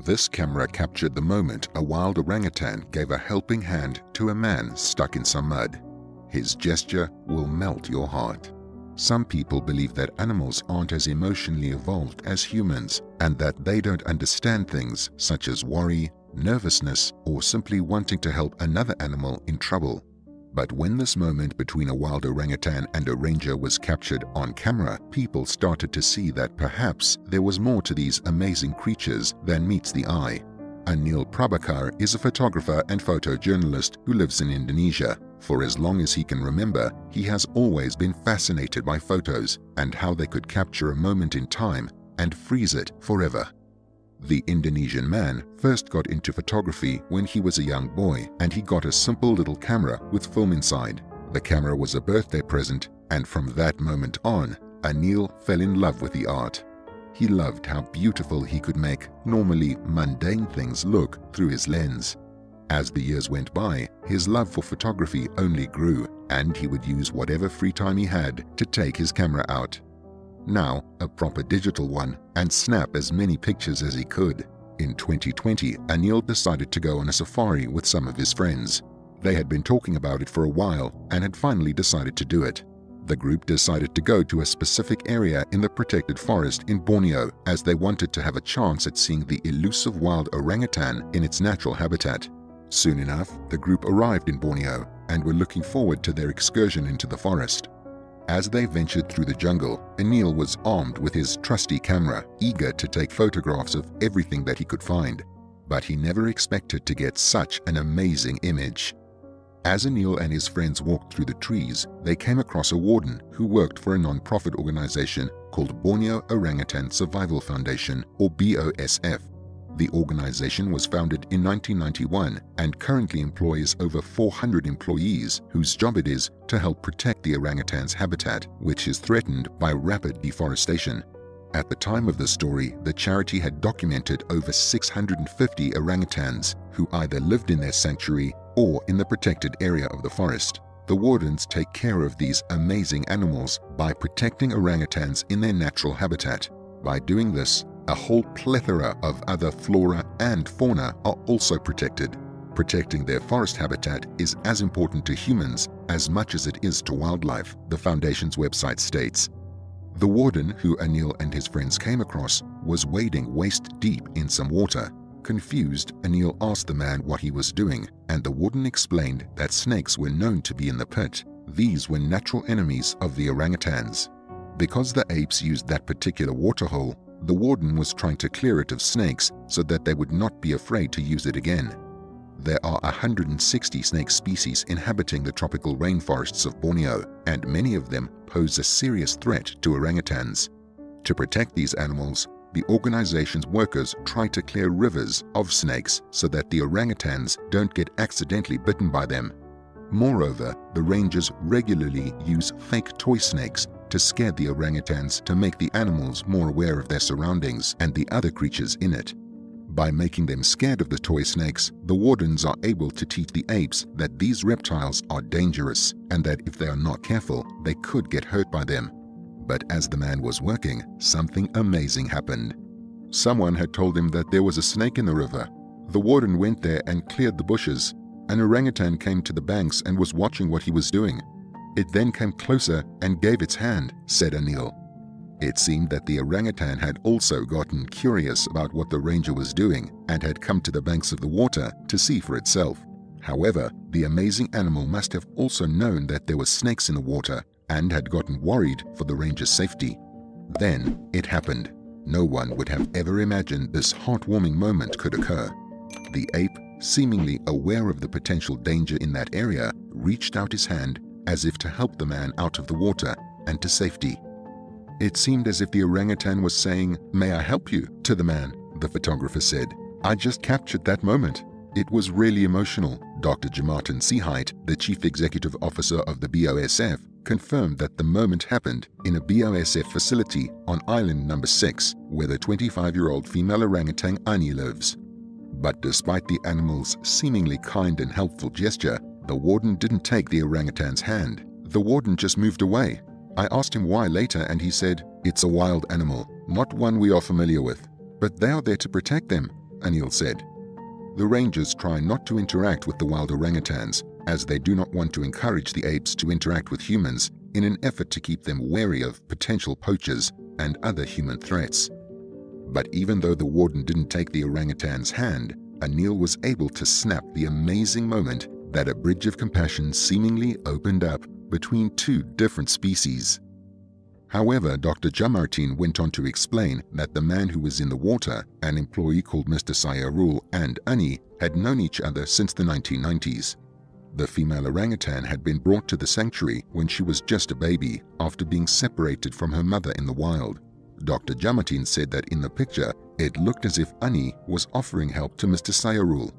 This camera captured the moment a wild orangutan gave a helping hand to a man stuck in some mud. His gesture will melt your heart. Some people believe that animals aren't as emotionally evolved as humans and that they don't understand things such as worry, nervousness, or simply wanting to help another animal in trouble. But when this moment between a wild orangutan and a ranger was captured on camera, people started to see that perhaps there was more to these amazing creatures than meets the eye. Anil Prabhakar is a photographer and photojournalist who lives in Indonesia. For as long as he can remember, he has always been fascinated by photos and how they could capture a moment in time and freeze it forever. The Indonesian man first got into photography when he was a young boy, and he got a simple little camera with film inside. The camera was a birthday present, and from that moment on, Anil fell in love with the art. He loved how beautiful he could make normally mundane things look through his lens. As the years went by, his love for photography only grew, and he would use whatever free time he had to take his camera out. Now a proper digital one, and snap as many pictures as he could. In 2020, Anil decided to go on a safari with some of his friends. They had been talking about it for a while and had finally decided to do it. The group decided to go to a specific area in the protected forest in Borneo as they wanted to have a chance at seeing the elusive wild orangutan in its natural habitat. Soon enough, the group arrived in Borneo and were looking forward to their excursion into the forest. As they ventured through the jungle, Anil was armed with his trusty camera, eager to take photographs of everything that he could find. But he never expected to get such an amazing image. As Anil and his friends walked through the trees, they came across a warden who worked for a non-profit organization called Borneo Orangutan Survival Foundation, or BOSF. The organization was founded in 1991 and currently employs over 400 employees whose job it is to help protect the orangutan's habitat, which is threatened by rapid deforestation. At the time of the story, the charity had documented over 650 orangutans who either lived in their sanctuary or in the protected area of the forest. The wardens take care of these amazing animals by protecting orangutans in their natural habitat. By doing this, a whole plethora of other flora and fauna are also protected. Protecting their forest habitat is as important to humans as much as it is to wildlife, the foundation's website states. The warden, who Anil and his friends came across, was wading waist-deep in some water. Confused, Anil asked the man what he was doing, and the warden explained that snakes were known to be in the pit. These were natural enemies of the orangutans. Because the apes used that particular waterhole, the warden was trying to clear it of snakes so that they would not be afraid to use it again. There are 160 snake species inhabiting the tropical rainforests of Borneo, and many of them pose a serious threat to orangutans. To protect these animals, the organization's workers try to clear rivers of snakes so that the orangutans don't get accidentally bitten by them. Moreover, the rangers regularly use fake toy snakes to scare the orangutans to make the animals more aware of their surroundings and the other creatures in it. By making them scared of the toy snakes, the wardens are able to teach the apes that these reptiles are dangerous and that if they are not careful, they could get hurt by them. But as the man was working, something amazing happened. Someone had told him that there was a snake in the river. The warden went there and cleared the bushes. An orangutan came to the banks and was watching what he was doing. It then came closer and gave its hand, said Anil. It seemed that the orangutan had also gotten curious about what the ranger was doing and had come to the banks of the water to see for itself. However, the amazing animal must have also known that there were snakes in the water and had gotten worried for the ranger's safety. Then it happened. No one would have ever imagined this heartwarming moment could occur. The ape, seemingly aware of the potential danger in that area, reached out his hand as if to help the man out of the water and to safety. It seemed as if the orangutan was saying, "May I help you?" to the man, the photographer said. "I just captured that moment." It was really emotional. Dr. Jamartin Seahite, the chief executive officer of the BOSF, confirmed that the moment happened in a BOSF facility on island number 6, where the 25-year-old female orangutan Ani lives. But despite the animal's seemingly kind and helpful gesture, the warden didn't take the orangutan's hand. The warden just moved away. I asked him why later, and he said, "It's a wild animal, not one we are familiar with. But they are there to protect them. Anil said. The rangers try not to interact with the wild orangutans, as they do not want to encourage the apes to interact with humans in an effort to keep them wary of potential poachers and other human threats. But even though the warden didn't take the orangutan's hand, Anil was able to snap the amazing moment that a bridge of compassion seemingly opened up between two different species. However, Dr. Jamartin went on to explain that the man who was in the water, an employee called Mr. Sayarul, and Ani had known each other since the 1990s. The female orangutan had been brought to the sanctuary when she was just a baby after being separated from her mother in the wild. Dr. Jamartin said that in the picture, it looked as if Ani was offering help to Mr. Sayarul.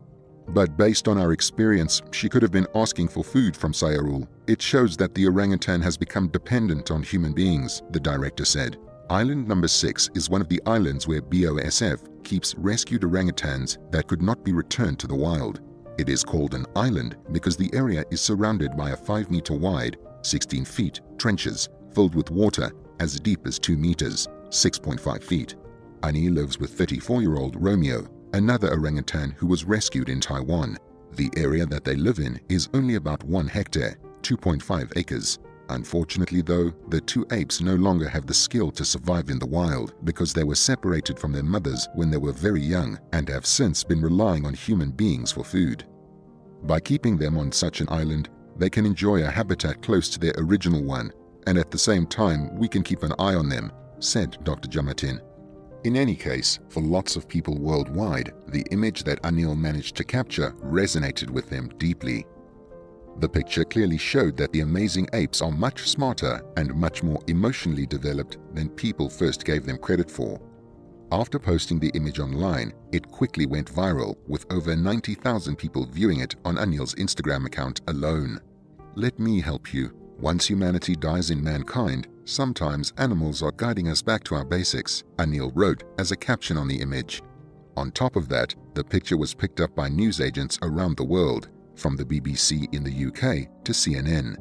But based on our experience, she could have been asking for food from Sayarul. It shows that the orangutan has become dependent on human beings, the director said. Island number 6 is one of the islands where BOSF keeps rescued orangutans that could not be returned to the wild. It is called an island because the area is surrounded by a 5-meter wide, 16 feet, trenches filled with water as deep as 2 meters, 6.5 feet. Ani lives with 34-year-old Romeo, another orangutan who was rescued in Taiwan. The area that they live in is only about 1 hectare, 2.5 acres. Unfortunately though, the two apes no longer have the skill to survive in the wild because they were separated from their mothers when they were very young and have since been relying on human beings for food. By keeping them on such an island, they can enjoy a habitat close to their original one, and at the same time we can keep an eye on them, said Dr. Jamartin. In any case, for lots of people worldwide, the image that Anil managed to capture resonated with them deeply. The picture clearly showed that the amazing apes are much smarter and much more emotionally developed than people first gave them credit for. After posting the image online, it quickly went viral, with over 90,000 people viewing it on Anil's Instagram account alone. Let me help you. Once humanity dies in mankind, sometimes animals are guiding us back to our basics, Anil wrote as a caption on the image. On top of that, the picture was picked up by news agents around the world, from the BBC in the UK to CNN.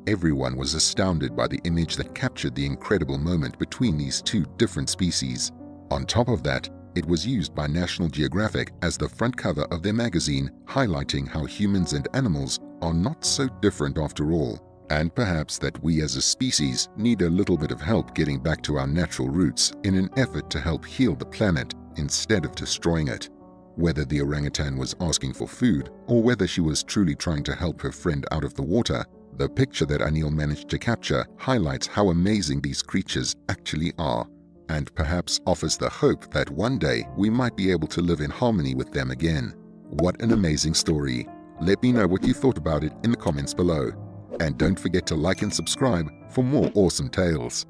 Everyone was astounded by the image that captured the incredible moment between these two different species. On top of that, it was used by National Geographic as the front cover of their magazine, highlighting how humans and animals are not so different after all, and perhaps that we as a species need a little bit of help getting back to our natural roots in an effort to help heal the planet instead of destroying it. Whether the orangutan was asking for food or whether she was truly trying to help her friend out of the water, the picture that Anil managed to capture highlights how amazing these creatures actually are, and perhaps offers the hope that one day we might be able to live in harmony with them again. What an amazing story! Let me know what you thought about it in the comments below. And don't forget to like and subscribe for more awesome tales.